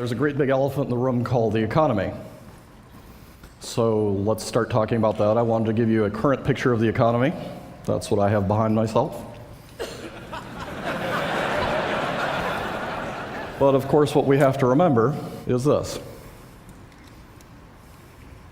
there's a great big elephant in the room called the economy. So let's start talking about that. I wanted to give you a current picture of the economy. That's what I have behind myself. But of course, what we have to remember is this.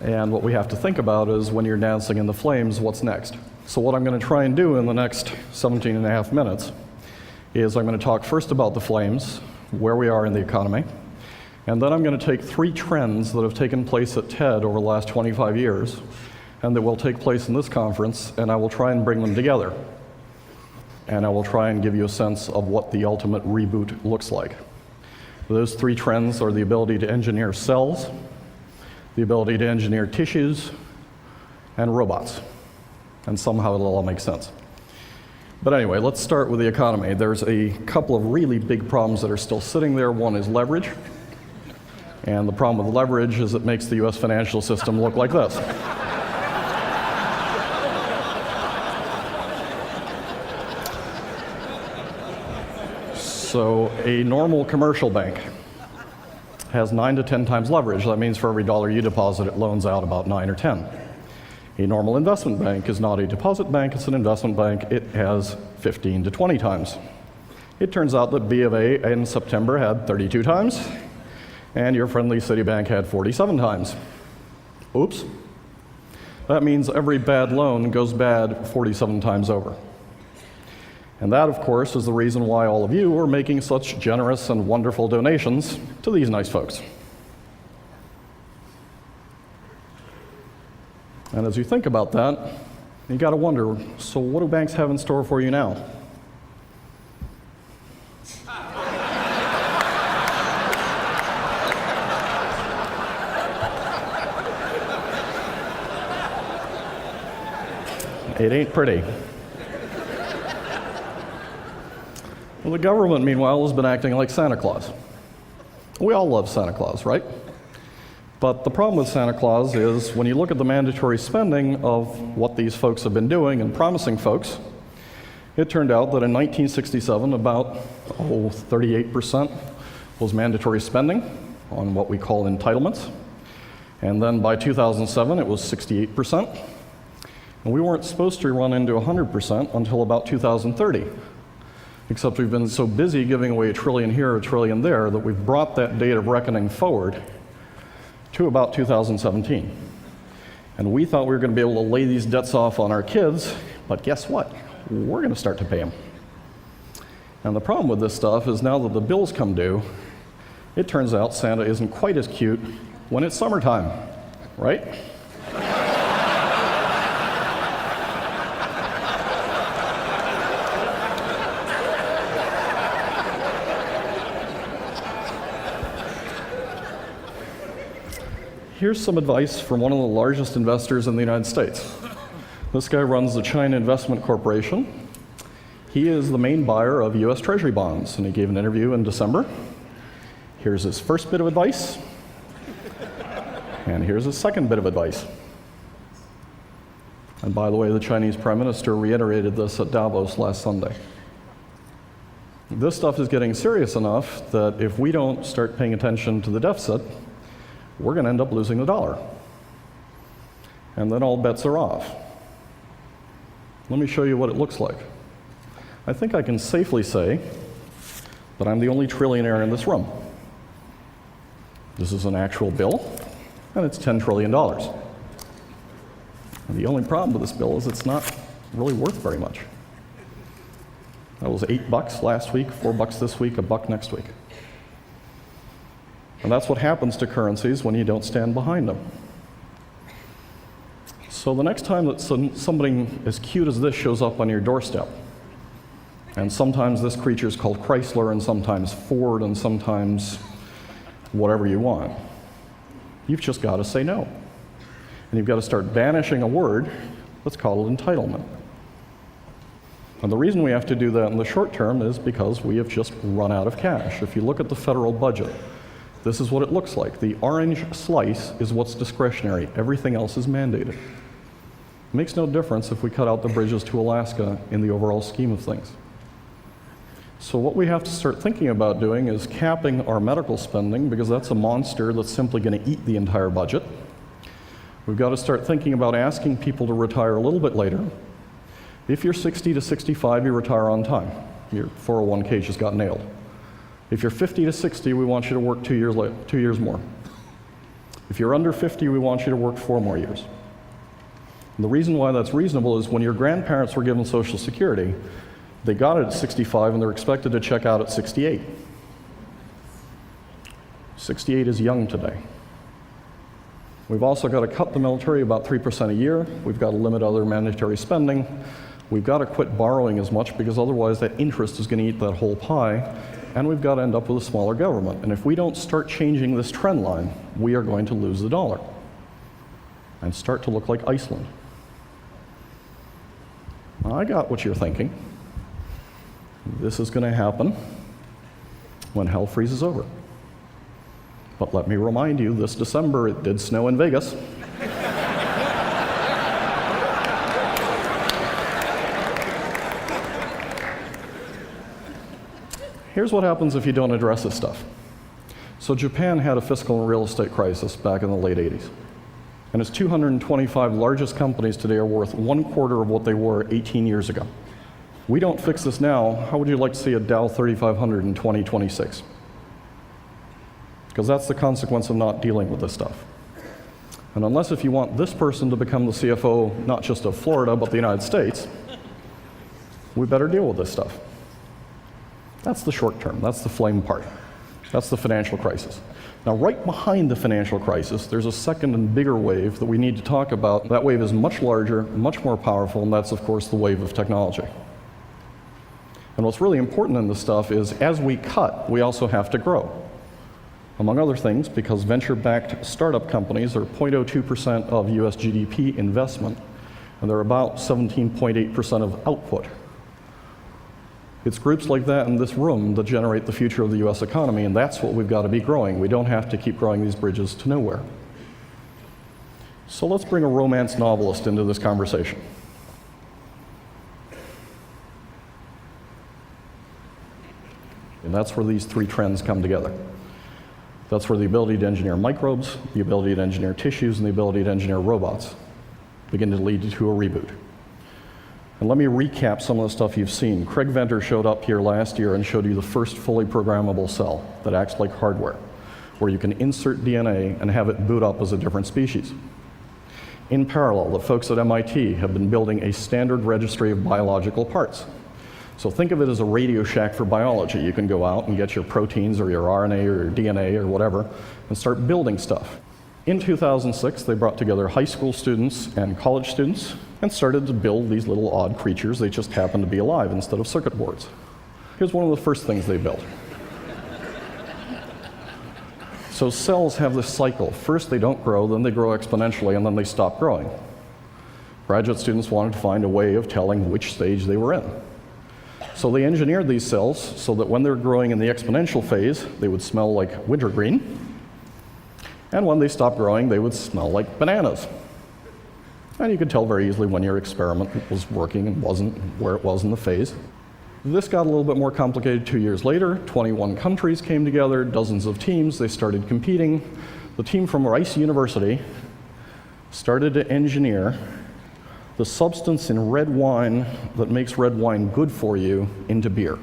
And what we have to think about is when you're dancing in the flames, what's next? So what I'm going to try and do in the next 17 and a half minutes is I'm going to talk first about the flames, where we are in the economy, and then I'm going to take 3 trends that have taken place at TED over the last 25 years and that will take place in this conference, and I will try and bring them together. And I will try and give you a sense of what the ultimate reboot looks like. Those 3 trends are the ability to engineer cells, the ability to engineer tissues, and robots. And somehow it'll all make sense. But anyway, let's start with the economy. There's a couple of really big problems that are still sitting there. One is leverage. And the problem with leverage is it makes the US financial system look like this. So a normal commercial bank has 9 to 10 times leverage. That means for every dollar you deposit, it loans out about 9 or 10. A normal investment bank is not a deposit bank, it's an investment bank. It has 15 to 20 times. It turns out that B of A in September had 32 times, and your friendly Citibank had 47 times. Oops. That means every bad loan goes bad 47 times over. And that, of course, is the reason why all of you are making such generous and wonderful donations to these nice folks. And as you think about that, you got to wonder, so what do banks have in store for you now? It ain't pretty. Well, the government, meanwhile, has been acting like Santa Claus. We all love Santa Claus, right? But the problem with Santa Claus is when you look at the mandatory spending of what these folks have been doing and promising folks, it turned out that in 1967, about 38% was mandatory spending on what we call entitlements. And then by 2007, it was 68%. And we weren't supposed to run into 100% until about 2030. Except we've been so busy giving away $1 trillion here, $1 trillion there, that we've brought that date of reckoning forward to about 2017. And we thought we were going to be able to lay these debts off on our kids, but guess what? We're going to start to pay them. And the problem with this stuff is now that the bills come due, it turns out Santa isn't quite as cute when it's summertime, right? Here's some advice from one of the largest investors in the United States. This guy runs the China Investment Corporation. He is the main buyer of US Treasury bonds, and he gave an interview in December. Here's his first bit of advice, and here's his second bit of advice. And by the way, the Chinese Prime Minister reiterated this at Davos last Sunday. This stuff is getting serious enough that if we don't start paying attention to the deficit, we're going to end up losing the dollar. And then all bets are off. Let me show you what it looks like. I think I can safely say that I'm the only trillionaire in this room. This is an actual bill, and it's $10 trillion. And the only problem with this bill is it's not really worth very much. That was $8 last week, $4 this week, $1 next week. And that's what happens to currencies when you don't stand behind them. So the next time that somebody as cute as this shows up on your doorstep, and sometimes this creature is called Chrysler, and sometimes Ford, and sometimes whatever you want, you've just got to say no. And you've got to start banishing a word that's called entitlement. And the reason we have to do that in the short term is because we have just run out of cash. If you look at the federal budget, this is what it looks like. The orange slice is what's discretionary. Everything else is mandated. It makes no difference if we cut out the bridges to Alaska in the overall scheme of things. So what we have to start thinking about doing is capping our medical spending, because that's a monster that's simply going to eat the entire budget. We've got to start thinking about asking people to retire a little bit later. If you're 60 to 65, you retire on time. Your 401k just got nailed. If you're 50 to 60, we want you to work 2 years more. If you're under 50, we want you to work 4 more years. And the reason why that's reasonable is when your grandparents were given Social Security, they got it at 65 and they're expected to check out at 68. 68 is young today. We've also got to cut the military about 3% a year. We've got to limit other mandatory spending. We've got to quit borrowing as much, because otherwise that interest is going to eat that whole pie. And we've got to end up with a smaller government. And if we don't start changing this trend line, we are going to lose the dollar and start to look like Iceland. Now, I got what you're thinking. This is going to happen when hell freezes over. But let me remind you, this December it did snow in Vegas. Here's what happens if you don't address this stuff. So Japan had a fiscal and real estate crisis back in the late 80s. And its 225 largest companies today are worth 1/4 of what they were 18 years ago. We don't fix this now, how would you like to see a Dow 3500 in 2026? Because that's the consequence of not dealing with this stuff. And unless if you want this person to become the CFO, not just of Florida, but the United States, we better deal with this stuff. That's the short term, that's the flame part. That's the financial crisis. Now, right behind the financial crisis, there's a second and bigger wave that we need to talk about. That wave is much larger, much more powerful, and that's, of course, the wave of technology. And what's really important in this stuff is, as we cut, we also have to grow. Among other things, because venture-backed startup companies are 0.02% of US GDP investment, and they're about 17.8% of output. It's groups like that in this room that generate the future of the US economy, and that's what we've got to be growing. We don't have to keep growing these bridges to nowhere. So let's bring a romance novelist into this conversation. And that's where these 3 trends come together. That's where the ability to engineer microbes, the ability to engineer tissues, and the ability to engineer robots begin to lead to a reboot. And let me recap some of the stuff you've seen. Craig Venter showed up here last year and showed you the first fully programmable cell that acts like hardware, where you can insert DNA and have it boot up as a different species. In parallel, the folks at MIT have been building a standard registry of biological parts. So think of it as a Radio Shack for biology. You can go out and get your proteins or your RNA or your DNA or whatever and start building stuff. In 2006, they brought together high school students and college students and started to build these little odd creatures. They just happened to be alive instead of circuit boards. Here's one of the first things they built. So cells have this cycle. First they don't grow, then they grow exponentially, and then they stop growing. Graduate students wanted to find a way of telling which stage they were in. So they engineered these cells so that when they're growing in the exponential phase, they would smell like wintergreen. And when they stopped growing, they would smell like bananas. And you could tell very easily when your experiment was working and wasn't, where it was in the phase. This got a little bit more complicated 2 years later. 21 countries came together, dozens of teams. They started competing. The team from Rice University started to engineer the substance in red wine that makes red wine good for you into beer.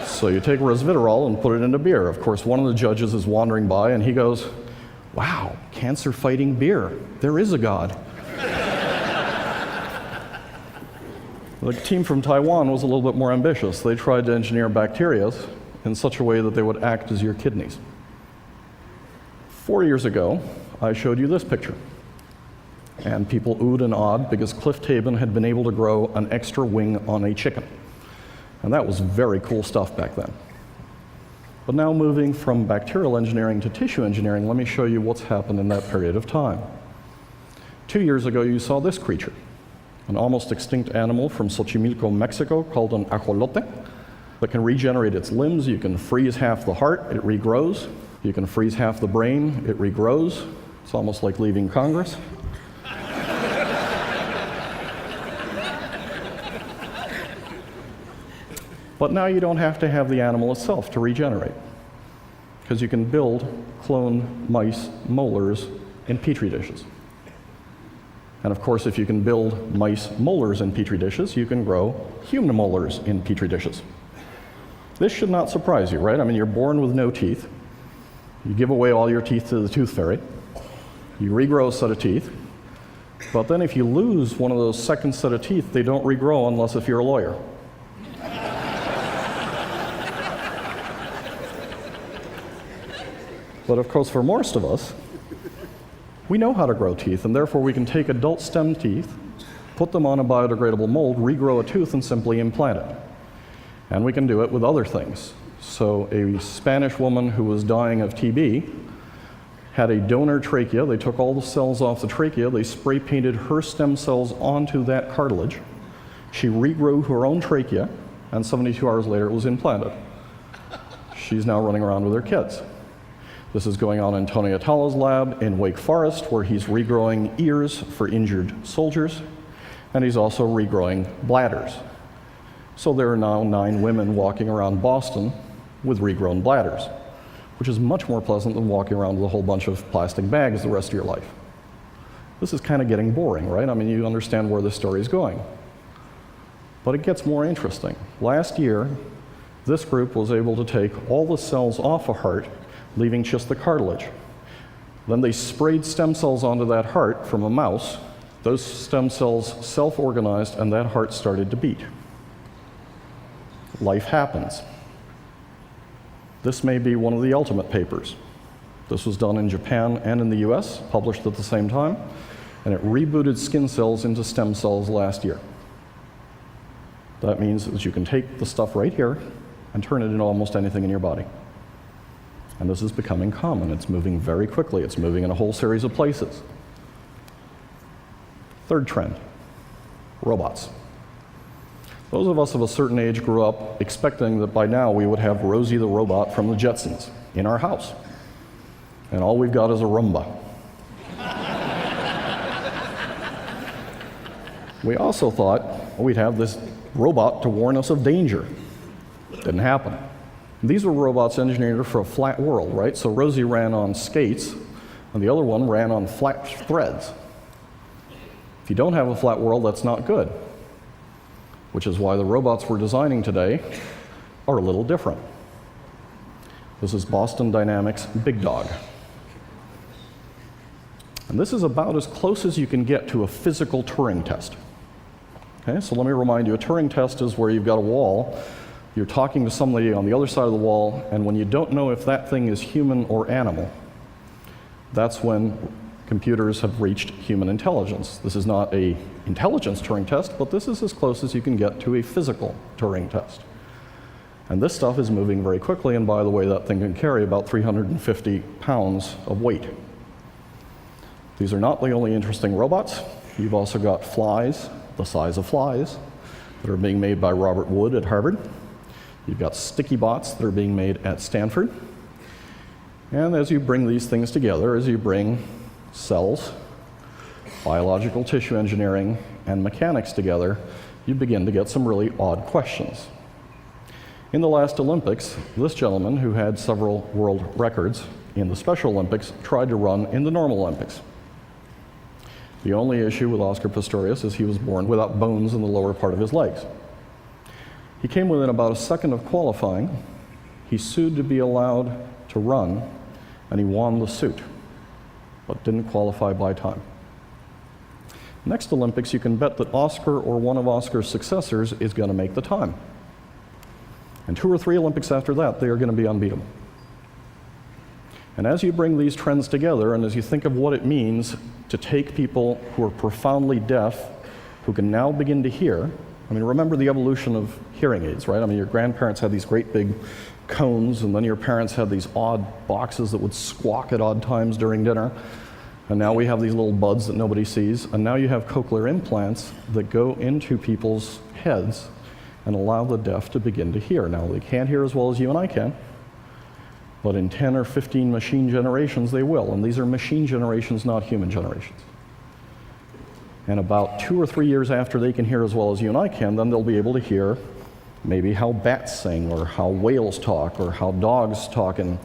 So you take resveratrol and put it into beer. Of course, one of the judges is wandering by and he goes, "Wow, cancer-fighting beer. There is a God." The team from Taiwan was a little bit more ambitious. They tried to engineer bacteria in such a way that they would act as your kidneys. 4 years ago, I showed you this picture. And people oohed and awed because Cliff Tabin had been able to grow an extra wing on a chicken. And that was very cool stuff back then. But now moving from bacterial engineering to tissue engineering, let me show you what's happened in that period of time. 2 years ago, you saw this creature, an almost extinct animal from Xochimilco, Mexico, called an ajolote, that can regenerate its limbs. You can freeze half the heart, it regrows. You can freeze half the brain, it regrows. It's almost like leaving Congress. But now you don't have to have the animal itself to regenerate, because you can build cloned mice molars in petri dishes. And of course, if you can build mice molars in petri dishes, you can grow human molars in petri dishes. This should not surprise you, right? I mean, you're born with no teeth. You give away all your teeth to the tooth fairy. You regrow a set of teeth. But then if you lose one of those second set of teeth, they don't regrow unless if you're a lawyer. But of course, for most of us, we know how to grow teeth, and therefore we can take adult stem teeth, put them on a biodegradable mold, regrow a tooth, and simply implant it. And we can do it with other things. So a Spanish woman who was dying of TB had a donor trachea. They took all the cells off the trachea. They spray painted her stem cells onto that cartilage. She regrew her own trachea, and 72 hours later it was implanted. She's now running around with her kids. This is going on in Tony Atala's lab in Wake Forest, where he's regrowing ears for injured soldiers, and he's also regrowing bladders. So there are now 9 women walking around Boston with regrown bladders, which is much more pleasant than walking around with a whole bunch of plastic bags the rest of your life. This is kind of getting boring, right? I mean, you understand where this story is going. But it gets more interesting. Last year, this group was able to take all the cells off a heart, leaving just the cartilage. Then they sprayed stem cells onto that heart from a mouse. Those stem cells self-organized, and that heart started to beat. Life happens. This may be one of the ultimate papers. This was done in Japan and in the US, published at the same time, and it rebooted skin cells into stem cells last year. That means that you can take the stuff right here and turn it into almost anything in your body. And this is becoming common. It's moving very quickly. It's moving in a whole series of places. Third trend, robots. Those of us of a certain age grew up expecting that by now we would have Rosie the robot from the Jetsons in our house. And all we've got is a Roomba. We also thought we'd have this robot to warn us of danger. Didn't happen. These were robots engineered for a flat world, right? So Rosie ran on skates, and the other one ran on flat threads. If you don't have a flat world, that's not good. Which is why the robots we're designing today are a little different. This is Boston Dynamics Big Dog. And this is about as close as you can get to a physical Turing test. Okay, so let me remind you, a Turing test is where you've got a wall, you're talking to somebody on the other side of the wall, and when you don't know if that thing is human or animal, that's when computers have reached human intelligence. This is not an intelligence Turing test, but this is as close as you can get to a physical Turing test. And this stuff is moving very quickly, and by the way, that thing can carry about 350 pounds of weight. These are not the only interesting robots. You've also got flies, the size of flies, that are being made by Robert Wood at Harvard. You've got sticky bots that are being made at Stanford. And as you bring these things together, as you bring cells, biological tissue engineering, and mechanics together, you begin to get some really odd questions. In the last Olympics, this gentleman, who had several world records in the Special Olympics, tried to run in the normal Olympics. The only issue with Oscar Pistorius is he was born without bones in the lower part of his legs. He came within about a second of qualifying. He sued to be allowed to run, and he won the suit, but didn't qualify by time. Next Olympics, you can bet that Oscar or one of Oscar's successors is going to make the time. And 2 or 3 Olympics after that, they are going to be unbeatable. And as you bring these trends together, and as you think of what it means to take people who are profoundly deaf, who can now begin to hear, I mean, remember the evolution of hearing aids, right? I mean, your grandparents had these great big cones, and then your parents had these odd boxes that would squawk at odd times during dinner. And now we have these little buds that nobody sees, and now you have cochlear implants that go into people's heads and allow the deaf to begin to hear. Now, they can't hear as well as you and I can, but in 10 or 15 machine generations, they will. And these are machine generations, not human generations. And about 2 or 3 years after they can hear as well as you and I can, then they'll be able to hear maybe how bats sing, or how whales talk, or how dogs talk, and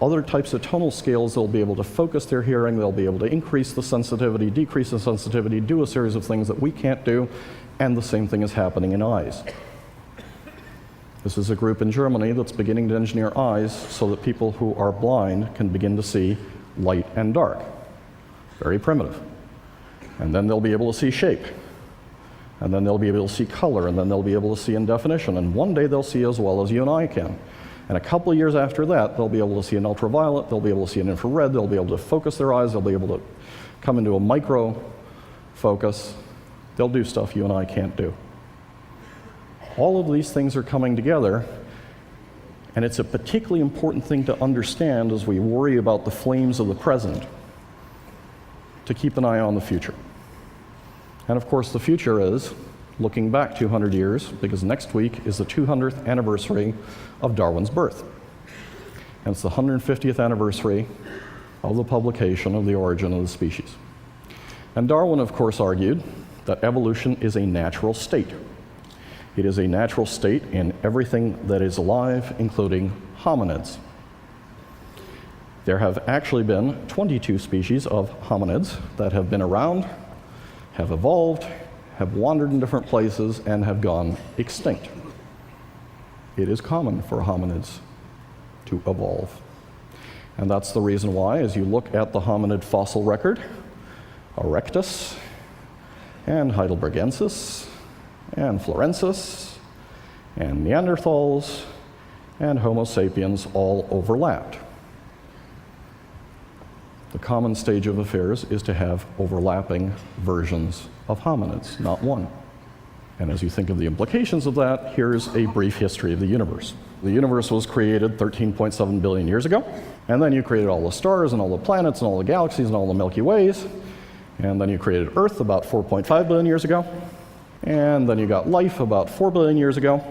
other types of tonal scales. They'll be able to focus their hearing, they'll be able to increase the sensitivity, decrease the sensitivity, do a series of things that we can't do, and the same thing is happening in eyes. This is a group in Germany that's beginning to engineer eyes so that people who are blind can begin to see light and dark. Very primitive. And then they'll be able to see shape. And then they'll be able to see color, and then they'll be able to see in definition. And one day they'll see as well as you and I can. And a couple of years after that, they'll be able to see in ultraviolet, they'll be able to see in infrared, they'll be able to focus their eyes, they'll be able to come into a micro focus. They'll do stuff you and I can't do. All of these things are coming together, and it's a particularly important thing to understand as we worry about the flames of the present, to keep an eye on the future. And of course, the future is looking back 200 years, because next week is the 200th anniversary of Darwin's birth. And it's the 150th anniversary of the publication of The Origin of the Species. And Darwin, of course, argued that evolution is a natural state. It is a natural state in everything that is alive, including hominids. There have actually been 22 species of hominids that have been around, have evolved, have wandered in different places, and have gone extinct. It is common for hominids to evolve. And that's the reason why, as you look at the hominid fossil record, Erectus, and Heidelbergensis, and Florensis, and Neanderthals, and Homo sapiens all overlapped. The common stage of affairs is to have overlapping versions of hominids, not one. And as you think of the implications of that, here's a brief history of the universe. The universe was created 13.7 billion years ago, and then you created all the stars and all the planets and all the galaxies and all the Milky Ways, and then you created Earth about 4.5 billion years ago, and then you got life about 4 billion years ago,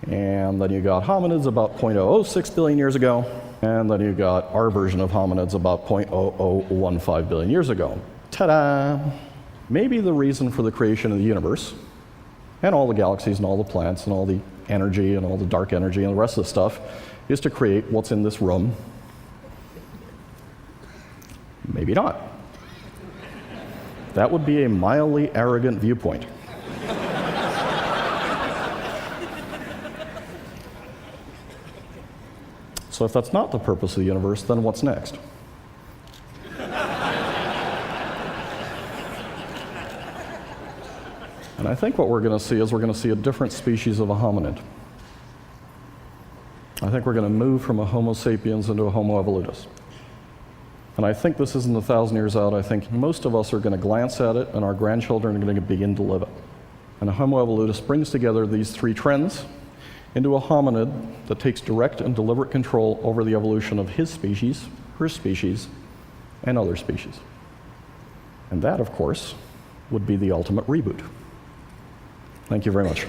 and then you got hominids about 0.006 billion years ago, and then you got our version of hominids about 0.0015 billion years ago. Ta-da! Maybe the reason for the creation of the universe, and all the galaxies and all the planets and all the energy and all the dark energy and the rest of the stuff, is to create what's in this room. Maybe not. That would be a mildly arrogant viewpoint. So if that's not the purpose of the universe, then what's next? And I think what we're going to see is we're going to see a different species of a hominid. I think we're going to move from a Homo sapiens into a Homo evolutus. And I think this isn't 1,000 years out. I think most of us are going to glance at it, and our grandchildren are going to begin to live it. And a Homo evolutus brings together these three trends into a hominid that takes direct and deliberate control over the evolution of his species, her species, and other species. And that, of course, would be the ultimate reboot. Thank you very much.